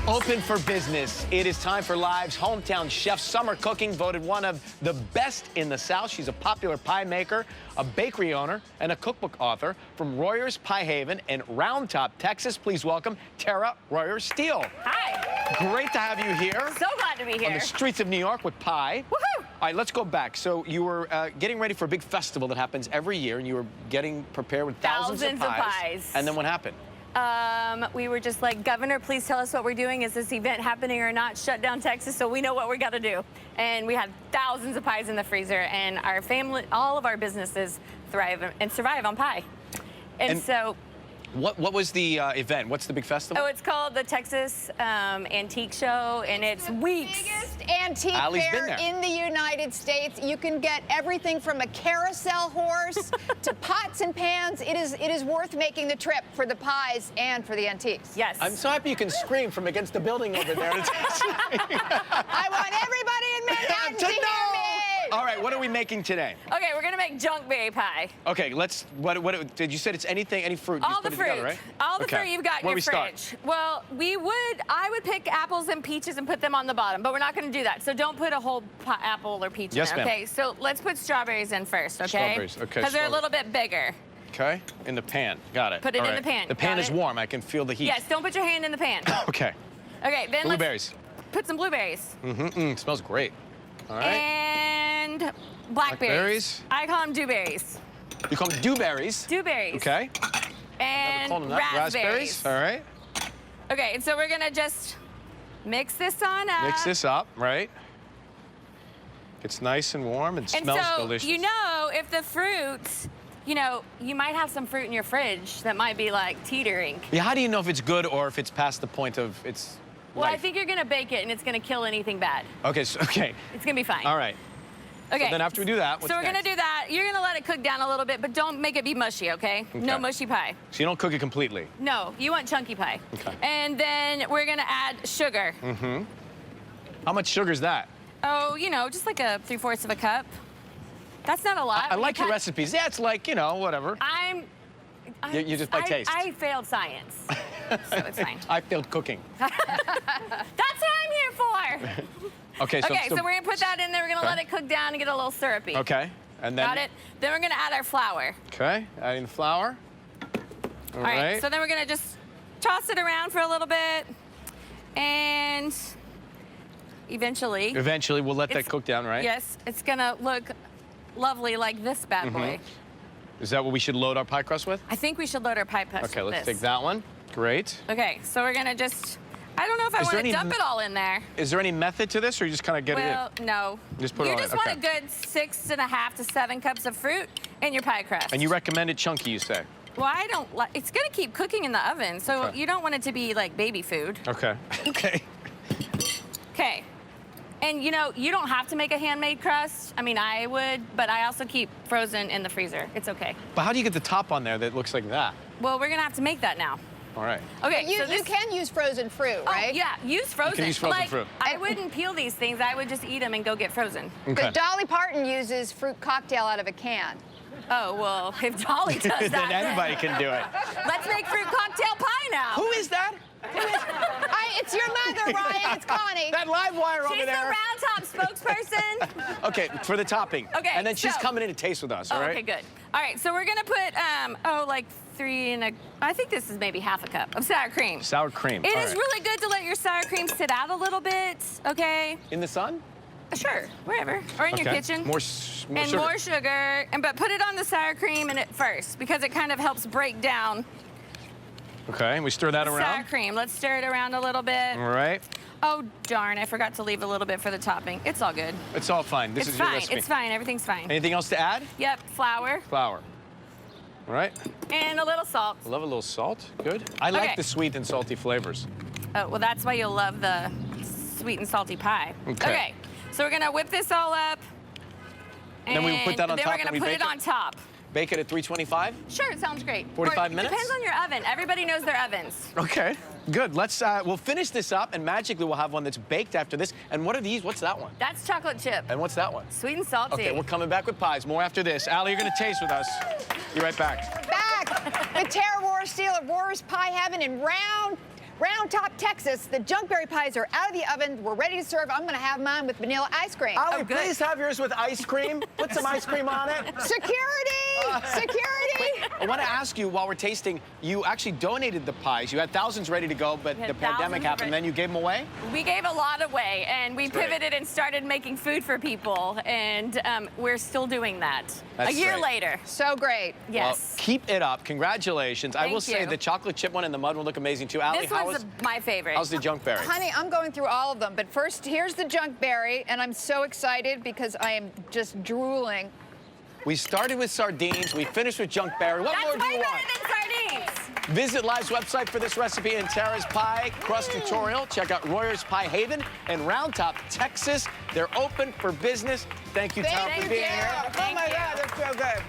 Open for business. It is time for Live's Hometown Chef Summer Cooking, voted one of the best in the South. She's a popular pie maker, a bakery owner, and a cookbook author from Royer's Pie Haven in Round Top, Texas. Please welcome Tara Royer Steele. Hi. Great to have you here. So glad to be here. On the streets of New York with pie. Woohoo! All right, let's go back. So you were getting ready for a big festival that happens every year, and you were getting prepared with thousands of pies. And then what happened? We were just like, Governor, please tell us what we're doing. Is this event happening or not? Shut down Texas so we know what we got to do. And we had thousands of pies in the freezer, and our family, all of our businesses thrive and survive on pie. And so... What was the event? What's the big festival? Oh, it's called the Texas Antique Show, and it's weeks. Biggest antique fair in the United States. You can get everything from a carousel horse to pots and pans. It is worth making the trip for the pies and for the antiques. Yes. I'm so happy you can scream from against the building over there. I want everybody in Manhattan to hear me. All right, what are we making today? Okay, we're gonna make Junkberry Pie. Okay, let's. What did you said? It's anything, any fruit. All the fruit, together, right? all the fruit you've got in your fridge. Start? Well, I would pick apples and peaches and put them on the bottom, but we're not gonna do that. So don't put a whole apple or peach in there. Okay, so let's put strawberries in first. Okay. Strawberries. Okay. Because they're a little bit bigger. Okay, in the pan. Got it. Put it in the pan. The pan is warm. I can feel the heat. Yes. Don't put your hand in the pan. Okay. Okay. Then blueberries. Let's put some blueberries. It smells great. All right. And blackberries. I call them dewberries. You call them dewberries? Dewberries. Okay. And raspberries. All right. Okay, and so we're gonna just mix this on up. Mix this up, right? It's nice and warm and smells delicious. You know, if the fruits, you know, you might have some fruit in your fridge that might be like teetering. Yeah, how do you know if it's good or if it's past the point of its Well, life? I think you're gonna bake it and it's gonna kill anything bad. Okay, so, okay. It's gonna be fine. All right. Okay. So then after we do that, what's So we're next? gonna do that. You're gonna let it cook down a little bit, but don't make it be mushy, okay? No mushy pie. So you don't cook it completely? No, you want chunky pie. Okay. And then we're gonna add sugar. How much sugar is that? Oh, you know, just like a 3/4 of a cup. That's not a lot. I like your recipes. Yeah, it's like, you know, whatever. You just by taste. I failed science, so it's fine. I failed cooking. That's what I'm here for. Okay, so we're gonna put that in there. We're gonna let it cook down and get a little syrupy. Okay, and then... Got it? Then we're gonna add our flour. Okay, adding the flour. All right. So then we're gonna just toss it around for a little bit, and eventually we'll let that cook down, right? Yes, it's gonna look lovely like this bad boy. Is that what we should load our pie crust with? I think we should load our pie crust with Okay, let's this. take that one. Great. Okay, so we're gonna just, I don't know if I want to dump it all in there. Is there any method to this, or you just kind of get it in? Well, no. Just put it on. You just want a good 6.5 to 7 cups of fruit in your pie crust. And you recommend it chunky, you say? Well, I don't like, it's gonna keep cooking in the oven, so you don't want it to be like baby food. Okay. Okay. Okay. And you know, you don't have to make a handmade crust. I mean, I would, but I also keep frozen in the freezer. It's okay. But how do you get the top on there that looks like that? Well, we're gonna have to make that now. All right. Okay, you can use frozen fruit, right? Oh, yeah, use frozen. You can use frozen fruit. I wouldn't peel these things. I would just eat them and go get frozen. Okay. But Dolly Parton uses fruit cocktail out of a can. Oh, well, if Dolly does that, then anybody can do it. Let's make fruit cocktail pie now. Who is that? It's your mother, Ryan. It's Connie. That live wire over there. She's the Round Top spokesperson. Okay, for the topping. Okay. And then she's coming in to taste with us, all right? Okay, good. All right, so we're gonna put, like 3 and I think this is maybe half a cup of sour cream. Sour cream. It is really good to let your sour cream sit out a little bit, okay? In the sun? Sure, wherever, or in your kitchen. More sugar. More sugar, but put it on the sour cream in it first because it kind of helps break down. Okay, and we stir that around. Sour cream. Let's stir it around a little bit. All right. Oh darn! I forgot to leave a little bit for the topping. It's all good. It's all fine. This is your recipe. It's fine. Everything's fine. Anything else to add? Yep. Flour. Flour. All right. And a little salt. I love a little salt. Good. I like the sweet and salty flavors. Oh well, that's why you'll love the sweet and salty pie. Okay. So we're gonna whip this all up. And then we put that on top. Then we're gonna put it on top. Bake it at 325? Sure, it sounds great. 45 minutes? Depends on your oven. Everybody knows their ovens. Okay, good. Let's, we'll finish this up, and magically we'll have one that's baked after this. And what are these? What's that one? That's chocolate chip. And what's that one? Sweet and salty. Okay, we're coming back with pies. More after this. Allie, you're gonna taste with us. Be right back. Back with Tara Royer Steele at Royer's Pie Haven in Round Round Top, Texas. The Junkberry pies are out of the oven. We're ready to serve. I'm going to have mine with vanilla ice cream. Oh, please have yours with ice cream. Put some ice cream on it. Security! Security! I want to ask you, while we're tasting, you actually donated the pies. You had thousands ready to go, but the pandemic happened, then you gave them away? We gave a lot away, and we That's pivoted and started making food for people, and we're still doing that. That's a year great. later. So great. Yes. Well, keep it up. Congratulations. I will say you. the chocolate chip one and the mud one look amazing, too. Allie, This one's my favorite. how's the Junkberry? Honey, I'm going through all of them, but first, here's the Junkberry, and I'm so excited because I am just drooling. We started with sardines. We finished with Junkberry. What more That's do you way want? better than sardines. Visit Live's website for this recipe and Tara's pie crust tutorial. Check out Royer's Pie Haven and Round Top, Texas. They're open for business. Thank you, Tara, for being here. Oh, my God, that's so good.